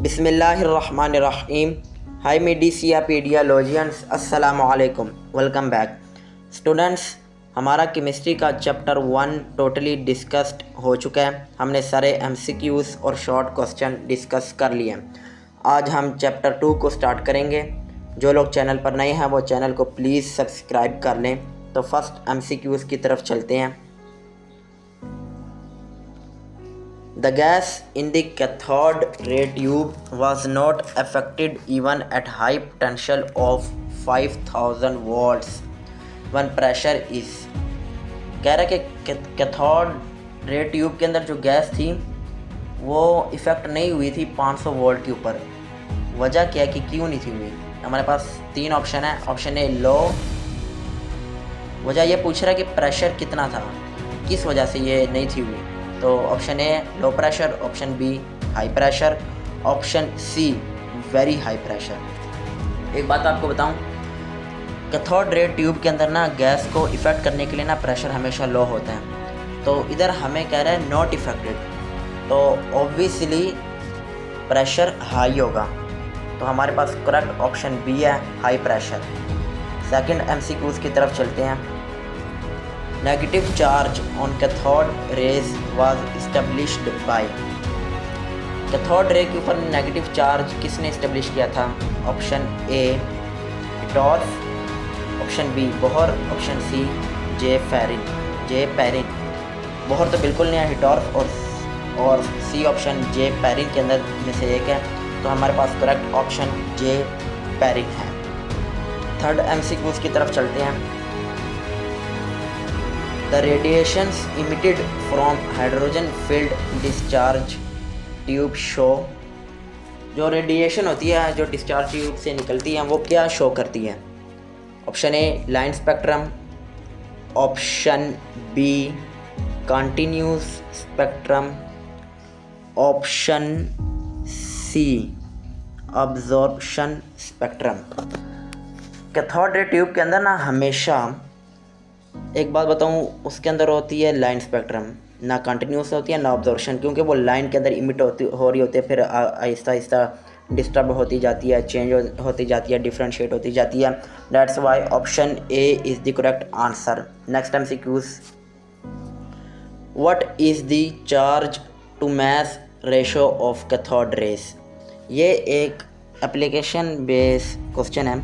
बिस्मिल्लाहिर्रहमानिर्रहीम। हाय मेडिसियापीडियालॉजियंस, अस्सलामु अलैकुम, वेलकम बैक स्टूडेंट्स। हमारा केमिस्ट्री का चैप्टर 1 टोटली डिस्कस्ड हो चुका है। हमने सारे एमसीक्यूज़ और शॉर्ट क्वेश्चन डिस्कस कर लिए हैं। आज हम चैप्टर 2 को स्टार्ट करेंगे। जो लोग चैनल पर नए हैं वो चैनल को प्लीज़ सब्सक्राइब कर लें। तो फर्स्ट एमसीक्यूज़ की तरफ चलते हैं। The gas in the cathode ray tube was not affected even at high potential of 5000 volts when pressure is। कह रहा है कि कैथोड रे ट्यूब के अंदर जो गैस थी वो इफ़ेक्ट नहीं हुई थी 500 वोल्ट के ऊपर। वजह क्या है कि क्यों नहीं थी हुई? हमारे पास 3 ऑप्शन है। ऑप्शन ए लो, वजह ये पूछ रहा है कि प्रेशर कितना था, किस वजह से ये नहीं थी हुई। तो option A low pressure, option B high pressure, option C very high pressure. एक बात आपको बताऊं, कैथोड रे ट्यूब के अंदर ना गैस को इफ़ेक्ट करने के लिए ना प्रेशर हमेशा लो होता है। तो इधर हमें कह रहा है नॉट इफेक्टेड, तो ऑब्वियसली प्रेशर हाई होगा। तो हमारे पास करेक्ट ऑप्शन बी है, हाई प्रेशर। सेकंड एमसीक्यूज़ की तरफ चलते हैं। Negative charge on cathode rays was established by. Cathode ray के ऊपर नेगेटिव चार्ज किसने इस्टेब्लिश किया था? Option A Hittorf, option B Bohr, option C J Perrin. Bohr तो बिल्कुल नहीं है, हिटॉर्फ और सी ऑप्शन जे पेरिन के अंदर में से एक है। तो हमारे पास करेक्ट ऑप्शन जे पेरिन है। थर्ड एमसीक्यूज़ की तरफ चलते हैं। The radiations emitted from hydrogen filled discharge tube show। जो रेडिएशन होती है जो डिस्चार्ज ट्यूब से निकलती है वो क्या शो करती है? Option A line spectrum, option B continuous spectrum, option C absorption spectrum. Cathode ray tube के अंदर ना हमेशा एक बात बताऊं, उसके अंदर होती है लाइन स्पेक्ट्रम, ना कंटिन्यूस होती है ना ऑब्जॉर्प्शन, क्योंकि वो लाइन के अंदर इमिट हो रही होती है, फिर आहिस्ता आहिस्ता डिस्टर्ब होती जाती है, चेंज होती जाती है, डिफ्रेंशिएट होती जाती है। That's why option A is the correct answer. Next MCQs, what is the charge to mass ratio of cathode rays. ये एक एप्लीकेशन बेस क्वेश्चन है।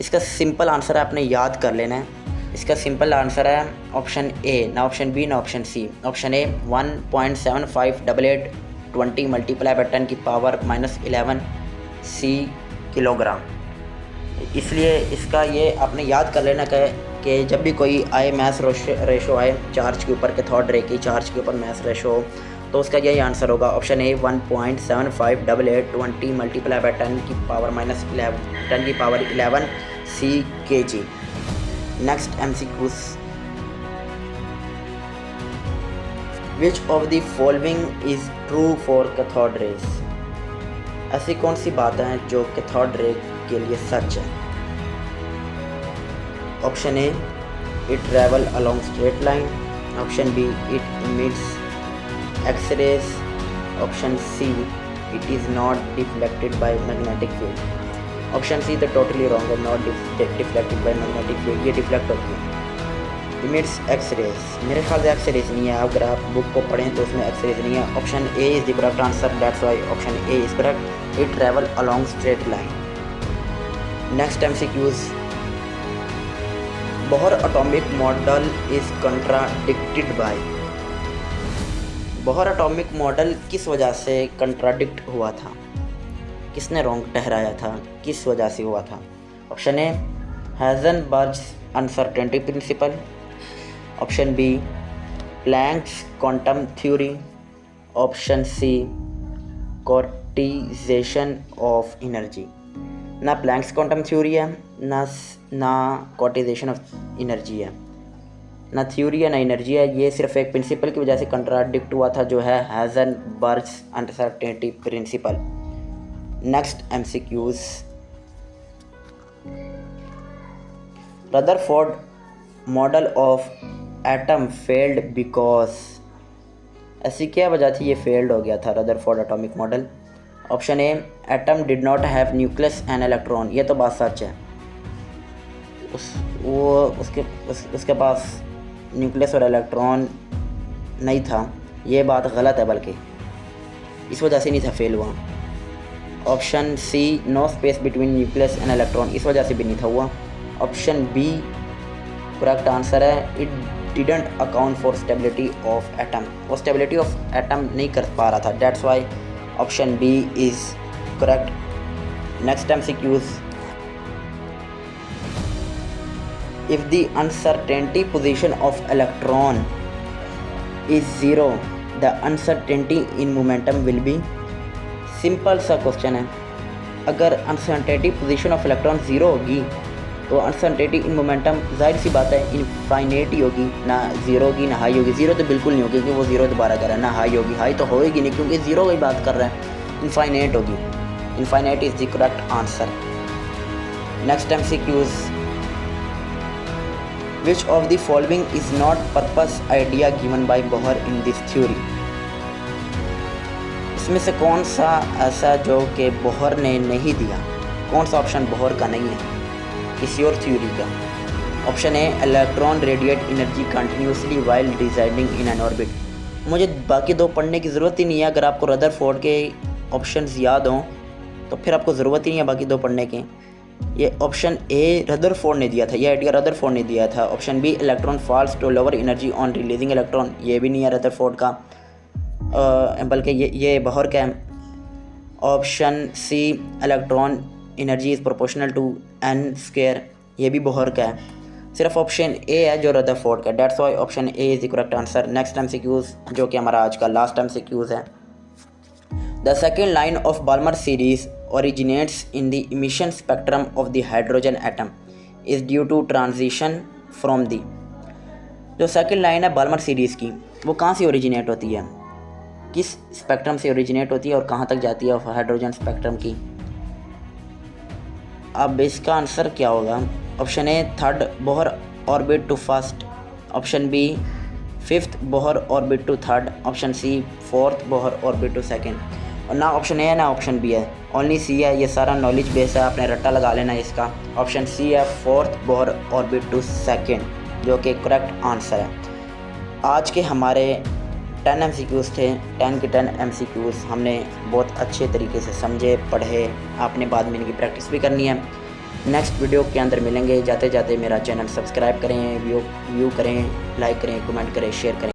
इसका सिंपल आंसर है, आपने याद कर लेना है। इसका सिंपल आंसर है ऑप्शन ए, ना ऑप्शन बी ना option C. Option A 1.7588 20 multiply by 10 की पावर -11 सी किलोग्राम। इसलिए इसका ये आपने याद कर लेना कि जब भी कोई आए मैस रेशो आए चार्ज के ऊपर, कैथोड रे की चार्ज के ऊपर मैस रेशो हो, तो उसका यही आंसर होगा ऑप्शन ए 1.7588 20 मल्टीप्लाई बाय 10 की पावर -11 सी के जी। Next MCQs, which of the following is true for cathode rays। ऐसी कौन सी बात है जो कैथोड रे के लिए सच है? Option A it travel along straight line, option B it emits X-rays, option C it is not deflected by magnetic field. Option C the totally wrong है, not deflected by magnetic field, ये deflect होती है। Emits x raise, मेरे ख्याल से x rays नहीं है, अगर आप बुक को पढ़ें तो उसमें एक्स रेज नहीं है। Option A is the correct answer, that's why option A is correct, it travel along straight line. Next MCQs, Bohr atomic model is contradicted by. Bohr atomic model किस वजह से contradict हुआ था, किसने wrong ठहराया था, किस वजह से हुआ था? Option A Heisenberg's uncertainty principle, option B Planck's quantum theory, option C quantization of energy. ना प्लैंक्स क्वांटम थ्योरी है, ना क्वांटाइजेशन ऑफ एनर्जी है, ना थ्योरी है ना एनर्जी है। ये सिर्फ एक प्रिंसिपल की वजह से कंट्राडिक्ट हुआ था, जो है Heisenberg's uncertainty principle. Next MCQs, Rutherford model of atom failed because. ऐसी क्या वजह थी ये फेल्ड हो गया था Rutherford atomic model? Option A atom did not have nucleus and electron, ये तो बात सच है, उसके पास न्यूक्लियस और इलेक्ट्रॉन नहीं था, ये बात गलत है, बल्कि इस वजह से नहीं था फेल हुआ। Option C no space between nucleus and electron, इस वजह से भी नहीं था हुआ। ऑप्शन बी करेक्ट आंसर है, it didn't account for stability of atom, वो स्टेबिलिटी ऑफ एटम नहीं कर पा रहा था, that's why option B is correct. Next MCQs, if the uncertainty position of electron is 0, the uncertainty in momentum will be, simple सा question है, अगर uncertainty position of electron 0 होगी तो अनसर्टेनिटी इन मोमेंटम जाहिर सी बात है इनफाइनेट ही होगी, ना 0 होगी ना हाई होगी। 0 तो बिल्कुल नहीं होगी क्योंकि वो 0 दोबारा कर रहा है, ना हाई होगी, हाई तो होएगी नहीं क्योंकि 0 की बात कर रहा है, इनफाइनेट होगी, infinite is the correct answer. Next MCQs, Which of the following is not purpose idea given by Bohr in this theory? इसमें से कौन सा ऐसा जो कि बोहर ने नहीं दिया, कौन सा ऑप्शन बोहर का नहीं है किसी और थ्योरी का? Option A electron radiate energy continuously while residing in an orbit, मुझे बाकी दो पढ़ने की ज़रूरत ही नहीं है, अगर आपको रदरफोर्ड के ऑप्शंस याद हों तो फिर आपको ज़रूरत ही नहीं है बाकी दो पढ़ने की। ये ऑप्शन ए रदरफोर्ड ने दिया था, ये आइडिया रदरफोर्ड ने दिया था। Option B electron falls to lower energy on releasing electron, ये भी नहीं है रदरफोर्ड का, बल्कि ये बोहर का है। Option C electron energy is proportional to n square, ये भी बोहर का है। सिर्फ ऑप्शन ए है जो रदरफोर्ड का, that's why option A is the correct answer. Next MCQs जो कि हमारा आज का लास्ट MCQs है। The second line of Balmer series originates in the emission spectrum of the hydrogen atom is due to transition from the, जो second line है Balmer series की वो कहाँ से ओरिजिनेट होती है, किस स्पेक्ट्रम से ओरिजिनेट होती है और कहाँ तक जाती है हाइड्रोजन स्पेक्ट्रम की? अब इसका आंसर क्या होगा? Option A third Bohr orbit to first, option B fifth Bohr orbit to third, option C fourth Bohr orbit to second. और ना ऑप्शन ए है ना ऑप्शन बी है, ओनली सी है, ये सारा नॉलेज बेस है, आपने रट्टा लगा लेना है इसका। ऑप्शन सी है fourth Bohr orbit to second, जो कि करेक्ट आंसर है। आज के हमारे 10 MCQs थे, 10 के 10 MCQs हमने बहुत अच्छे तरीके से समझे, पढ़े, आपने बाद में इनकी प्रैक्टिस भी करनी है। नेक्स्ट वीडियो के अंदर मिलेंगे, जाते जाते मेरा चैनल सब्सक्राइब करें, व्यू करें, लाइक करें, कमेंट करें, शेयर करें।